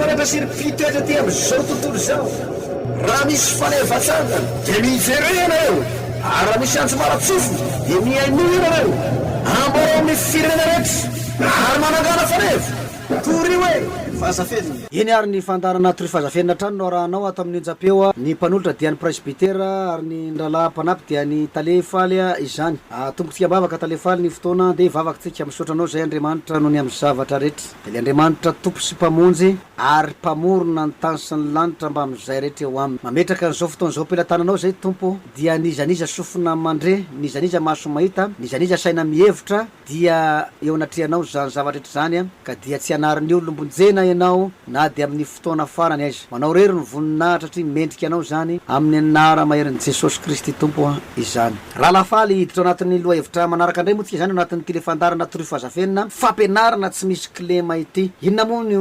manatra siripitoetra ty am'izao tontolo zao raha misy fanevatsanga de mivero ianareo ary raha misy antso maratsofo de miaino ianareo amborao amin'ny firenena rehetra ary manangana fanevo tory hoe fahazafenina eny ary ny fandarana tory fahazafenina trano no rahanao ato amin'ny onjapeo ny mpanolotra dia ny presbytera ary ny ndrala mpanampy dia ny talefaly izany tombotsika mbavaka talefaly ny fotoana de vavakatsika misaotra anao zay andriamanitra no ny amin'ny zavatra rehetra de le andriamanitra tompo sy mpamonjy ary mpamorona ny tany sy ny lanitra mba am'izay rehetra eo aminy mametraka n'izao fotoan'izao ampelantananao zay tompo dia nizaniza sofina mandre nizaniza maso mahita nizaniza saina mihevitra dia eo anatrianao zany zavatrarehetra zany a ka dia tsy anariny olombonjena ianao na de amin'ny fotoana farany aiza manao rery ny voninahitra satria mendrika anao zany amin'ny anara maherin'i jesosy kristy tompo izany raha lafaly hiditra anatin'ny loha hevitra manaraka indray moa tsika zany anatin'ny telefandarana tory fahazafenina fampianarana tsy misy clema ity inona moa no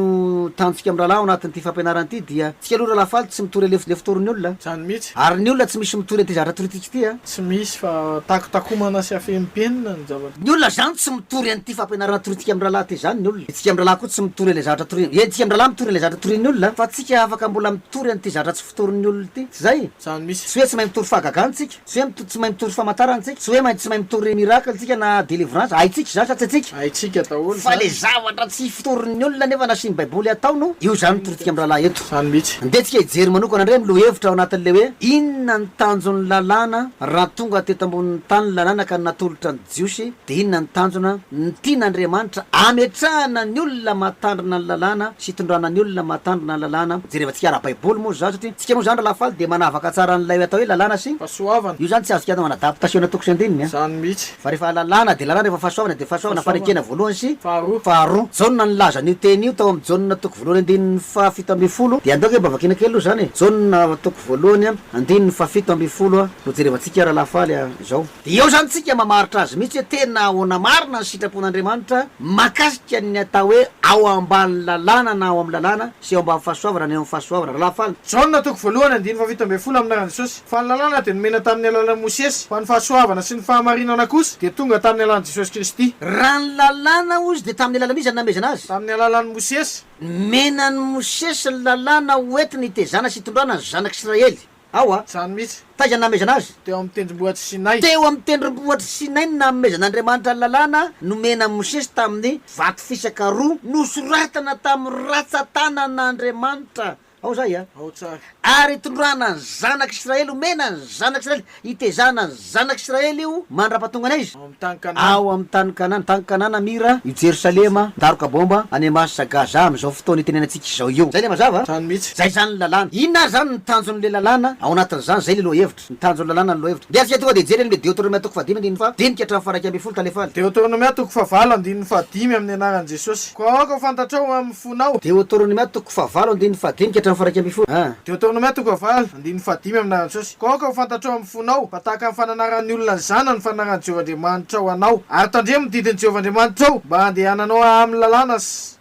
tanjika amin'ny rahalahy ao anatin'ity fampianarana ity dia tsika aloha raha lafaly tsy mitory le fotorin'ny olona zany mihitsy ary ny olona tsy misy mitory an'ity zavatra torytika ity a tsy misy fa takotakomana sy afempenina ny zavatra ny olona zany tsy mitory an'ity fampianarana torytika amin'ny rahalahy ty zany ny olona tsika amin'ny rahalahy koa tsy mitory le zavatra tory tsika amin'ny rahalahy mitory le zavatra torin'ny olona fa tsika afaka mbola mitory an'ity zavatra tsy fitorin'ny olona ity tsy zay zany misy tsy hoe tsy mahay mitory fahagagantsika tsy hoe tsy mahay mitory famantarantsika tsy hoe tsy mahay mitory miracle tsika na délivrance haitsika za sa tsy atsika aitsika daholo fa le zavatra tsy fitorin'ny olona nefa nasiny baiboly ataono io zany mitorytika amin'ny rahalahy eto zany mihitsy ndetsika hijery manokana ndray miloha hevitra ao anatin'le hoe inona ny tanjon'ny lalàna raha tonga teto ambonin'ny tany ny lalàna ka natolotra ny jiosy de inona ny tanjona ny tian'andriamanitra ametrahana ny olona matandrina ny lalàna sy itondrana ny olona matandrina ny lalàna jerevantsika raha baiboly moa za satria tsika moa zany raha lafaly de manavaka tsara n'lay atao hoe lalàna sy fahasoavana io zany tsy azontsika atao manadaptation toko sy andininy zany mihitsy fa rehefa lalàna de lalàna rehefa fahasoavana de fahasoavana farekena voalohany sy faharoa jauna ny laza n'io teny io tao amin'ny jauna toko voalohany andininy fahafito amby folo de andoaka hoe mba vakina kely aloha zany jauna toko voalohany andininy fahafito amby folo no jerevantsika raha lafaly zao de eo zany tsika mamaritra azy mihitsy hoe tena ahoana marina ny sitrapon'andriamanitra makasika ny atao hoe ao ambany lalàna na ao amin'ny lalàna sy eo ambany fahasoavana na eo amin'ny fahasoavana raha lafaly jauna toko voalohany andiny fahafito amby folo amin'ny anaran'i jesosy fa ny lalàna de nomena tamin'ny alalan'i mosesy fa ny fahasoavana sy ny fahamarinana kosa de tonga tamin'ny alalan'i jesosy kristy raha ny lalàna ozy de tamin'ny alalana izy any namezana azy tamin'ny alalan'i mosesy menany mosesy ny lalàna hoentiny itezana sy itondrana ny zanak'israely ao a zany mihitsy taiza namezana azy teo amin'ny tendrombohatra sinay teo amin'ny tendrombohatra sinay ny namezan'andriamanitra ny lalàna nomena mosesy tamin'ny vato fisaka roa nosoratana tamin'ny ratsatanan'andriamanitra ao zay a ao tsara ary itondrana ny zanak'israely omena ny zanak'israely itezana ny zanak'israely io mandrapahatongana izy ao amin'ny tany kanana ao amin'ny tany kanana tany kanana mira i jerosalema daroka bomba any masy gaza am'izao fotoana itenenantsika izao io zay le mazava zany mihitsy zay zany lalàna inona zany ny tanjon'le lalàna ao anatin'zany zay le loha hevitra ny tanjon'ny lalàna ny loha hevitra de atsika tonga de jery le Deutéronomie toko fahadimy andininy fa dinika hatramin'ny faraiky amby folo talefaly Deutéronomie toko fahavalo andininy fahadimy amin'ny anaran'i jesosy ko aoka ho fantatrao amin'ny fonao Deutéronomie toko fahavalo andininy fahadimy hatramin'ny faraiky amby folo Deutéronomie toko fahavalo andininy fahadimy amin'ny anaran'i jesosy ko aoka ho fantatrao amin'ny fonao fa tahaka ny fananaran'ny olona ny zana ny fananaran'i Jehovah-Andriamanitra ao anao ary tandremo didin'i Jehovah-Andriamanitra ao mba handehananao amin'ny lalàna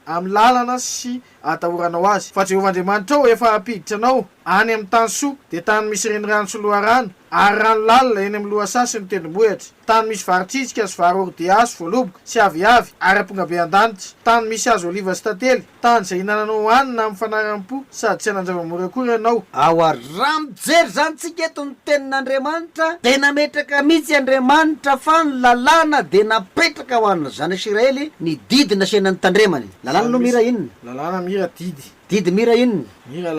amin'ny lalana sy atahoranao azy fa Jehovah-Andriamanitra ao efa apiditra anao any amin'ny tany soa de tany misy renirano sy loharano ary rano lalina eny amin'ny lohasasy ny tendrombohitra tany misy varitsitsika sy vary ordiasy voaloboka sy aviavy ary amponga be an-danitra tany misy azo oliva sy tantely tany zay hinananao hanina amin'ny fanaram-po sady tsy hanan-java-mory akory ianao ao a raha mijery zany tsika eto ny tenin'andriamanitra de nametraka mihitsy andriamanitra fa ny lalàna de napetraka ho an'ny zanak'israely ny didy nasenany tandremany lalàna no mira inona lalàna mira didy mira inona mira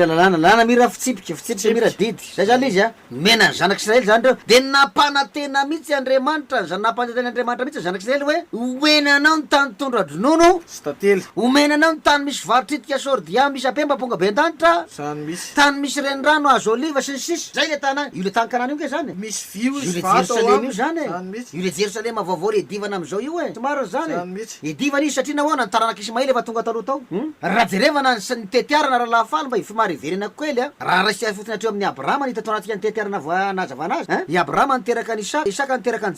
lalàna lalàna mira fitsipika mira didy zay zany izy a mena ny zanak'israely zany reo de napanantena mihitsy andriamanitra napanantena andriamanitra mihitsy zanak'israely hoe omenanao ny tany tondra dronono sy tantely omenanao ny tany misy varitritika sordia misy apemba ponga be an-danitra zany misy tany misy renirano azo oliva sy ny sisy zay le tana io le tany kanana io ke zany misy vio io izy le vato ao jerosalema io zany zany mihitsy io le jerosalema vaovao re edivana am'izao io e somary zany zany mihitsy edivana izy satria nahoana ny taranaka ismaely efa tonga taloha tao raha jerevana ny tetiarana raha lafaly mba ifimary iverena koely a raha rasia fotiny atreo amin'ny abrahama nitatoa anatika ny tetiarana nazavana azy i abrahama niteraka ny isaka niteraka ny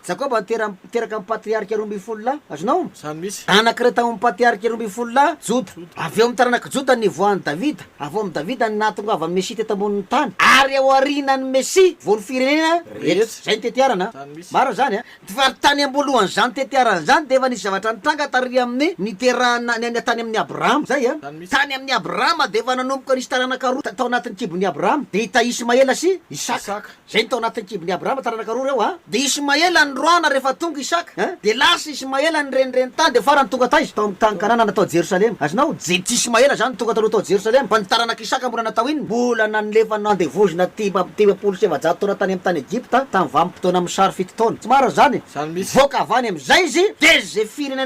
jakoba niteraka amin'ny patriarika roa ambin'ny folo lahy azonao zany misy anakireo tamin'ny patriarika roa ambin'ny folo lahy joda avy eo amin'ny taranaka joda ny voan'ny davida avy eo amin'ny davida ny nahatongava ny mesia teto ambonin'ny tany ary ao arinany mesia voany firenena rehetra zay ny tetiarana maro zany a fa tany ambolohany zany tetiarana zany de efa nisy zavatra nitranga tary amin'ny niterana tany amin'ny abrahama zay a Zany mihitsy. tany amin'ny abrahama de efa nanomboka nisy taranakaroa tao anatin'ny kibon'ny abrahama de hita ismaela sy isaka Isaka. zay ny tao anatin'ny kibon'ny abrahama taranakaroa reo a de ismaela nydroana rehefa tonga isaka de lasa ismaela nyrenireny tany de farany tonga taizy tao amin'ny tany kanana natao jerosalema azonao ty ismaela zany tonga taloha tao jerosalema fa ny taranaka isaka mbola natao iny mbola nanylefa nandevozina timapolo sy efajato taona tany amin'ny tany egypta tamy vanim-potoana amin'ny sary fito taona tsy maro zany Zany mihitsy. voaka avany am'izay izy de ze firenena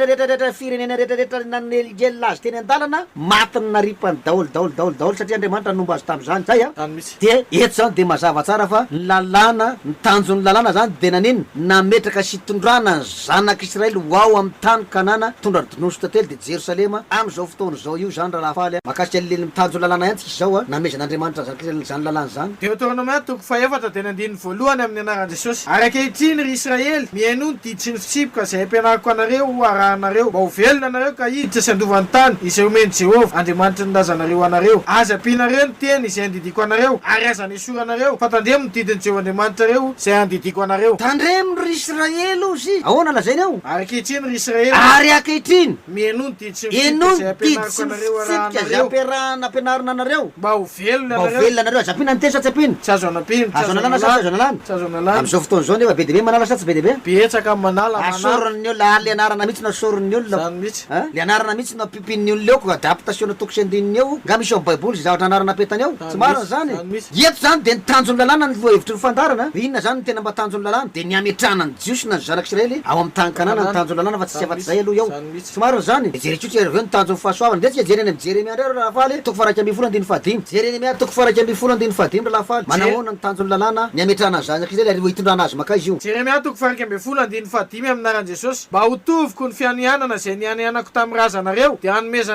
rehetrarehetra nanelingely azy teny an-dalana matiny naripany daolo satria andriamanitra nomba azy tam'zany zay a Zany mihitsy. de eto zany de mazava tsara fa lalàna ny tanjon'ny lalàna zany de naniny nametraka sy tondrana zanak'israely ao amin'ny tany kanana tondra donosy tantely de jerosalema am'izao fotoana zao io zany raha lafaly makasika lely mitanjo lalàna ihany tsika zao a namezan'andriamanitra zany lalàna zany Deuteronome toko faefatra de nandiny voalohany amin'ny anaran'i Jesosy. Ary ankehitriny ry Israely, mihaino ny didy sy ny fitsipoka izay ampianariko anareo arahanareo mba ho velona anareo ka hiditra sy andovan'ny tany izay omeny Jehova Andriamanitra ny lazanareo anareo. Aza ampianareo ny teny izay andidiko anareo ary aza nisora anareo fa tandremo ny didin'i Jehova Andriamanitra reo izay andidiko anareo. tandremo ry israely ozy ahoana lazainy ao Ary ankehitriny ry Israely, ary ankehitriny mihaino ny didy sy ny eno fitsipoka ny izay didy ampianariko sy anareo mifitsika zay arahanareo ampianarana anareo mba ho velona mba ho anareo. velona anareo aza ampina ny teny sa tsy ampina Tsy azo anampino, tsy azo azo analana sa analana, azo analana tsy azo analana. am'izao fotoana zao nefa be de be manala sa tsy be de be Betsaka amin'ny manala manala. asorin'ny olona le anarana mihitsy no asorin'ny olona Zany mihitsy. le anarana mihitsy no ampipin'ny olona eo ko adaptation toko sy andininy eo nga misy ao baiboly sy zavatra anarana apetany ao tsy marina zany Zany mihitsy. eto zany de nitanjon'ny lalàna ny loha hevitry ny fandarana inona zany ny tena mba tanjon'ny lalàna de niametrahana ny jiosy na ny zanak'israely ao amin'ny tany kanana ny tanjon'ny lalàna fa tsy afaty zay aloha eo Zany mihitsy. tsy marina zany de jeritsotra reveo ny tanjon'ny fahasoavana de tsika jereny amin'ny jeremia ndray raha faly toko faraky amby folo andiny fahadimy jeremia toko faraky amby folo andiny fahadimy raha faly manahoana ny tanjon'ny lalàna niametrahana ny zanak'israely ary hitondrana azy maka izy io Jeremia toko faraky amby folo andiny fahadimy amin'ny anaran'i Jesosy. Mba hotoviko ny fianianana izay nianianako tamin'ny razanareo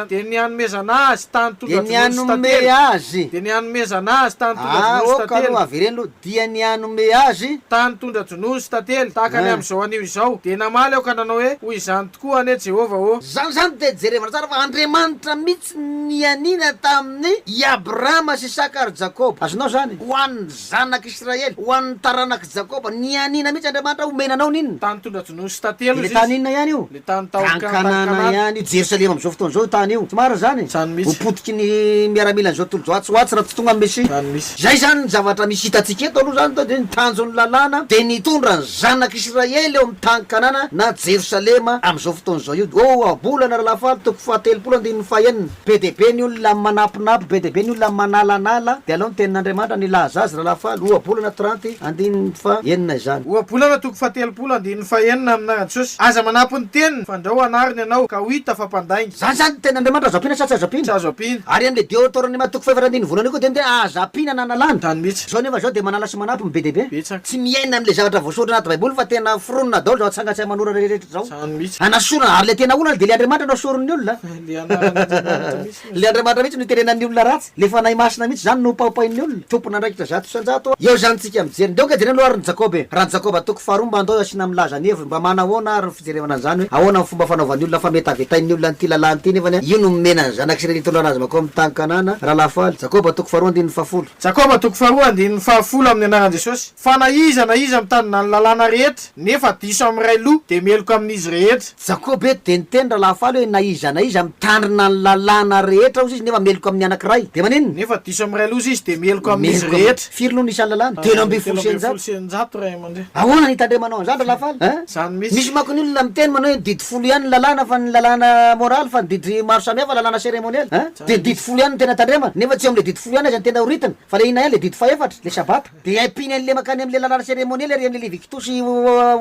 de nianomezana azy tany de tonga nianome azy de nianomezana azy tany tonga oka tately aloha avereny lo dia nianome azy tany tondra jonosy tately tahaka ny am'izao anio izao de namaly aho ka nanao hoe hoy izany tokoa ane Jehova ô. zany de jerevana tsara fa andriamanitra mihitsy nianina tamin'ny abrahama sy isaka ary jakoba azonao zany ho an'ny zanak'israely ho an'ny taranak'i jakoba nianina mihitsy andriamanitra omenanao ninona Tany tondra jonosy tately le izy. tany inona ihany io Le tany tao tany kanana ihany io jerosalema am'izao fotoana zao tany io tsy mara zany Zany mihitsy. hopotiky ny miaramilan'izao tolo joatsoatsy raha tsy tonga misy Zany misy. zay zany ny zavatra misy hitatsika eto aloha zany de nitanjon'ny lalàna de nitondra ny zanak'israely eo amin'ny tany kanana na jerosalema am'izao fotoana zao io abolana raha lafaly toko fahatelopolo andininy fahenina be de be ny olona manapinapy be de be ny olona manalanala de aloha ny tenin'andriamanitra nilaza azy raha lafaly oabolana 30 andininy fahenina zany Oabolana toko fahatelopolo andiny fahenina amin'ny anaran'i Jesosy. Aza manampy ny teniny fandrao anariny ianao ka ho hita fa mpandainga. zany tenin'andriamanitra azo apina sa tsy azo Tsy apina azo apina. ary am'le Deutéronome toko faefatra andiny volana koa de azo apina nanalana Zany mihitsy. zao nefa zao de manala sy manampy be de be Betsaka. tsy miaina am'le zavatra voasoratra anaty baiboly fa tena foronina daolo zao atsangatsay manora rehetra zao Zany mihitsy. anasorana ary le tena olona de le andriamanitra no asorin'ny olona Le anaran'Andriamanitra mihitsy. le andriamanitra mihitsy no iterenan'ny olona ratsy le fanahy masina mihitsy zany no paopain'ny olona tompona andraikitra zato isanjato eo zany tsika mijery donka jereny aloha ary ny jakoby raha ny jakoba toko faharoa mba andao asina milaza ny heviny mba manahoana ary ny fijerevana zany hoe ahoana ny fomba fanaovan'ny olona fa mety avetain'ny olona nyty lalàny ty nefany io no momena ny zanak'israely tondrona azy mako amin'ny tany kanana raha lafaly jakoba toko faharoa andininy fahafolo Jakoba toko faharoa andininy fahafolo amin'ny anaran'i Jesosy. Fa na iza mitandrina ny lalàna rehetra nefa diso amin'ny ray loha de meloko amin'izy rehetra. jakoby eto de niteny raha lafaly hoe na iza mitandrina ny lalàna rehetra ozy izy nefa meloko amin'ny anankiray de maninona Nefa diso amin'ny ray loha izy de meloko amin'izy rehetra. firy loha nisan'ny lalàna telo amby folo sy enjato senjato ray aman-dreny. ahoana nitandremanao an'izany raha lafaly Zany mihitsy. misy mako ny olona miteny manao hoe didy folo ihany ny lalàna fa ny lalàna moraly fa ny didy maro samihafa lalàna seremoniel de didy folo ihany ny tena tandrema nefa tsy eo am'le didy folo ihany azy ny tena horitana fa le ina ihany le didy faefatra le sabata de ampiny an'le makany am'le lalàna seremoniel ary am'le levikitos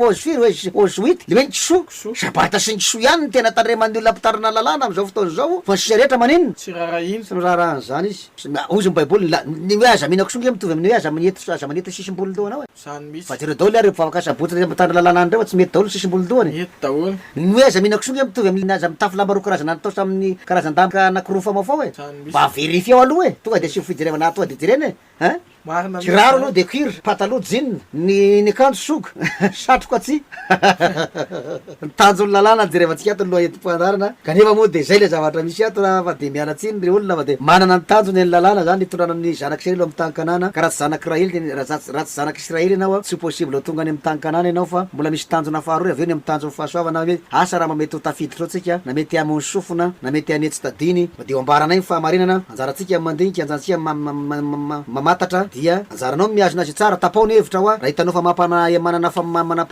ozy firy ozy huit le hoe ny kiso sabata sy ny kiso ihany ny tena tandreman'ny olona ampitarina lalàna am'izao fotoana zao fa ny sisa rehetra maninona Tsy raharainy. sy raharahan' zany izy ozy ny baiboly ny hoe aza mihina kisoa mitovy amin'ny hoe aza manety sisim-bolo dohana hoe Zany mihitsy. fa jereo daoly ary rehefa afaka sabotsy mitandra lalàna andreo tsy mety daoly sisim-bolo dohany Eto daholo. ny hoe aza mihina kisoa mitovy amin'ny aza mitafy lamba roa karazana natao tamin'ny karazan-damba anakiroa famafao hoe Zany mihitsy. mba verifie ao aloha hoe tonga de sy fijerevana tonga de jereny hoe marina kiraro aloha de cuir pataloha jean ny akanjo soga satroka atsy nitanjony lalàna jerevantsika ato loha entim-pandarana kanefa moa de zay le zavatra misy ato fa de mialatsiny re olona fa de manana ny tanjony ny lalàna zany itondrana ny zanak'israely amin'ny tany-kanana ka raha tsy zanak'israely ratsy zanak'israely ianao tsy possible tonga any amin'ny tany-kanana ianao fa mbola misy tanjona faharoa aveo ny amin'ny tanjony fahasoavana hoe asa raha mamety ho tafiditra ao tsika na mety amony sofona na mety anetsy tadiny de ambaranay ny fahamarinana anjaratsika mandinika anjantsika mamatatra dia anjaranao miazona azy tsara tapaony hevitra ao raha hitanao fa manana fa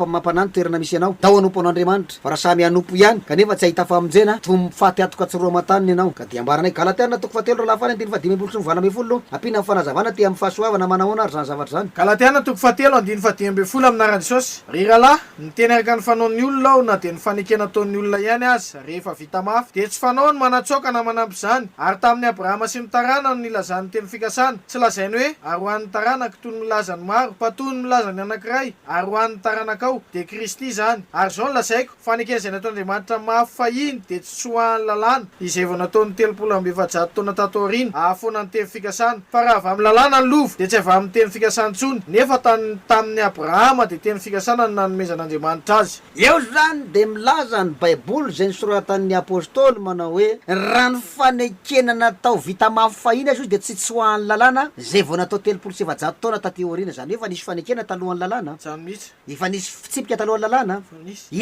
mampanany toerana misy anao tao anompo an'andriamanitra fa raha samy anompo ihany kanefa tsy ahita famonjena tomfaty atoka tsiroa mataniny ianao ka de ambaranay Galatiana toko fahatelo lafany andiny fadimy sy ny valo amby folo ampina amin'ny fanazavana ty amin'ny fahasoavana manahoana ary zany zavatra zany Galatiana toko fahatelo andiny fadimy amby folo amin'narany Jesosy ry rahalahy niteny araka ny fanaon'ny olona ao na de ny fanekena ataon'ny olona ihany azy rehefa vita mafy de tsy fanao ny manatsoka na manampy zany ary tamin'ny Abrahama sy ny tarana no nilazany teny fikasana tsy lazainy hoe ary hoan'ny taranaka toy ny milazany maro fa toy ny milazany anankiray ary hoan'ny taranakao de Kristy zany ary zao ny lazaiko fanekena izay nataon'Andriamanitra mafy fahiny de tsy tsoahany lalàna izay vao nataony 300 taona tato aoriana ahafoana ny teny fikasana fa raha avy amin'ny lalàna ny lovo de tsy avy amin'ny teny fikasana tsony nefa tamin'ny Abrahama de teny fikasana ny nanomezan'Andriamanitra azy eo zany de milaza ny baiboly zay nisoratan'ny apôstôly manao hoe raha ny fanekena natao vita mafy fahiny azy io de tsy tsoahany lalàna zay vao natao 700 taona taty aoriana zany efa nisy fanekena talohan'ny lalàna zany mihitsy efa nisy fitsipika talohan'ny lalàna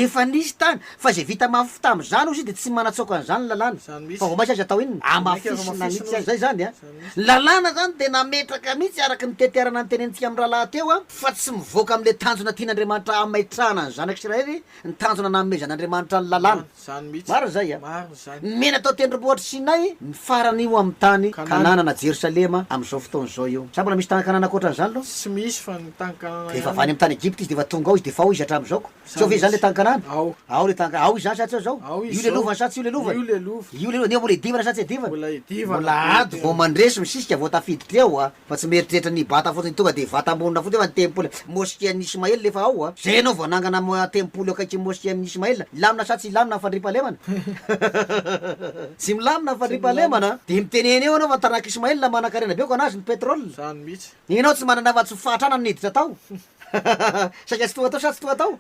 efa nisy tany fa zay vita mafy tam'zany izy de tsy manatsoka an'zany lalàna fa vao maisy azy atao inona amafisina mihitsy azy zay zany a lalàna zany de nametraka mihitsy araky ny teterana ny tenentsika amin'ny rahalahy teo a fa tsy mivoaka am'le tanjona tian'Andriamanitra amaitrana ny zanak'Israely ny tanjona namezan'Andriamanitra ny lalàna zany mihitsy maro zay a maro zany mena atao tendrombohitra Sinay mifarany io amin'ny tany Kanana na Jerosalema am'izao fotoana zao io sa mbola misy tany Kanana akoatran'izany aloha tsy misy fa ny tany Kanana efa avany amin'ny tany Egypte izy de efa tonga ao izy de fa ao izy hatramin'izao tsy ao ve zany le tany Kanana ao le tany ao izy zany satsy zao io le lovany satsy io le lovany io le neo mbola idivana satsy edivana mbola ady vao mandresy misisika vao tafiditra eo a fa tsy meritreritra ny bata fotsiny tonga de vata ambonina fotsiny fa ny tempoly mosquée an'i Ismaël lefa ao a zay anao vao nangana tempoly akaiky mosquée an'i Ismaël lamina sa tsy lamina fandripalemana tsy milamina fandripalemana de miteneny eo anao fa taranaka Ismaël manakarena beoko anazy ny pétrole zany mihitsy inao tsy manana afa-tsy fahatrana niditra tao saika tsy toa tao sa tsy toa tao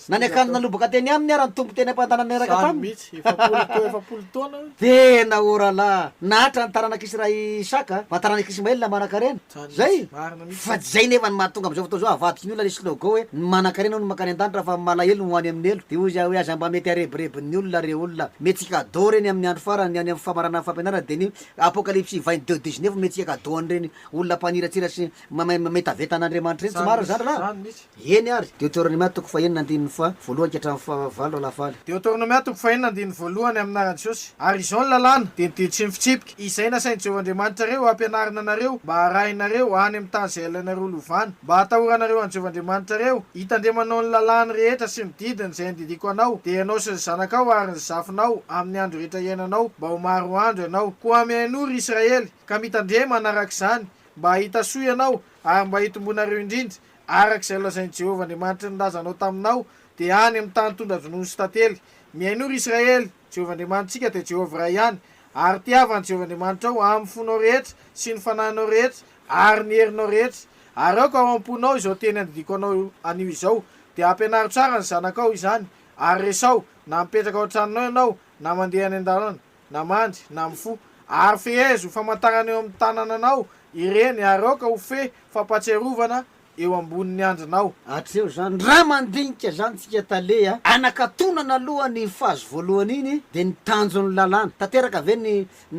na ny akanjo nalobaka teny aminy ara ny tompo teny ampantanany araka taminy mihitsy efapolo taona tena orala nahatra ny taranak'Israël Isaka fa taranaka Ismaël manakarena zay fa zay nefa ny mahatonga am'izao fotoa zao avadiky ny olona le slogan hoe manakarena no makany an-danitra fa malahelo no hoany amin'ny elo de ozy hoe aza mba mety arebirebin'ny olona re olona mety cadeau reny amin'ny andro farany any amin'ny famarana fampianarana de ny apocalypse 22:19 mety cadeau reny olona mpaniratsiratsy metavetan'Andriamanitra reny tsy maro zany raha eny ary Deutéronomie toko fahenina andininy fa voalohany ka hatramin'ny fahavalo lafaly Deutéronomie toko fahenina andininy voalohany amin'narany Jesosy ary izao ny lalàna de nididy sy mifitsipika izay nasainy Jehovah-Andriamanitra reo ampianarina anareo mba arahinareo any amin'ny tany zay alainareo lovany mba hatahoranareo any Jehovah-Andriamanitra reo hitandremanao ny lalàny rehetra sy ny didiny zay nididiko anao de ianao sy ny zanakao ary ny zafinao amin'ny andro rehetra iainanao mba ho maro andro ianao koa mihainory Israely ka mitandrema anarak'izany mba hitasoa ianao ary mba hitombonareo indrindra arak'izay lazainy Jehovah-Andriamanitra nilazanao taminao de any amin'ny tany tondra dronono sy tantely mihainory Israely Jehovah-Andriamanitsika de Jehovah ray ihany ary tiavany Jehovah-Andriamanitra ao amin'ny fonao rehetra sy ny fanahinao rehetra ary ny herinao rehetra ary ao ka ao am-ponao izao teny andidiko anao anio izao de ampianaro tsara ny zanakao izany ary resao na mipetraka ao an-tranonao ianao na mandeha any an-dalana na mandry na mifo ary fehezo famantarana eo amin'ny tanananao ireny ary ao ka ho fe fampatsiarovana eo amboniny andrinao atreo zany raha mandinika zany tsika talea anakatonana aloha ny fazo voalohany iny de ny tanjon'ny lalàna tanteraka ave ny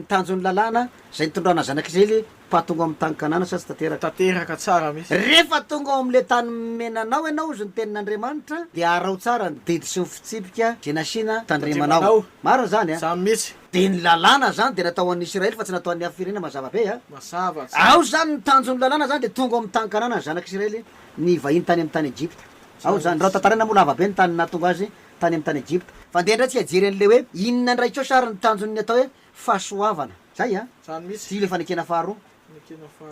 tanjon'ny lalàna zay nitondrana zanak'Israely pahatonga amin'ny tany Kanana sa tsy tanteraka tsara mihitsy rehefa tonga ao am'le tany menanao ianao izy ny tenin'Andriamanitra de arao tsara ny didy sy ny fitsipika zay nasina tandremanao maro zany a samy mihitsy de ny lalàna zany de natao an'ny Israely fa tsy natao an'ny hafirenena mazava be a masava ao zany ny tanjon'ny lalàna zany de tonga ao amin'ny tany Kanana zanak'Israely ny vahiny tany amin'ny tany Egypte ao zany raha tantarena moa lava be ny tany natonga azy tany amin'ny tany Egypte fa ndeha ndray tsika jery an'le hoe inona ndray tsao sara ny tanjony atao hoe fahasoavana zay a sany mihitsy ty le fanekena faharoa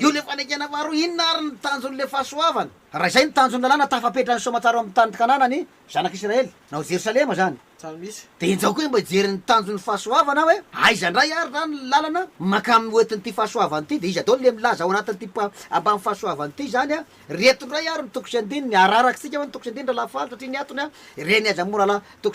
io le fanekena faharoa inona ary ny tanjon'le fahasoavana raha izay ny tanjony lalàna tafapetrany somatsara amin'ny tanykananany zanak'israely nao jerosalema zany tsara misy de inzao koa mba jery ny tanjon'ny fahasoavana hoe aizandray ary zany lalana maka oetin'ity fahasoavana ty de izy atao le milaza ao anatin'ty ambany fahasoavana ty zany a retondray ary ny tokosy andiny ny araraky sika hoe ny tokosy andiny raha lafaly satria ny atony a reny aza mora la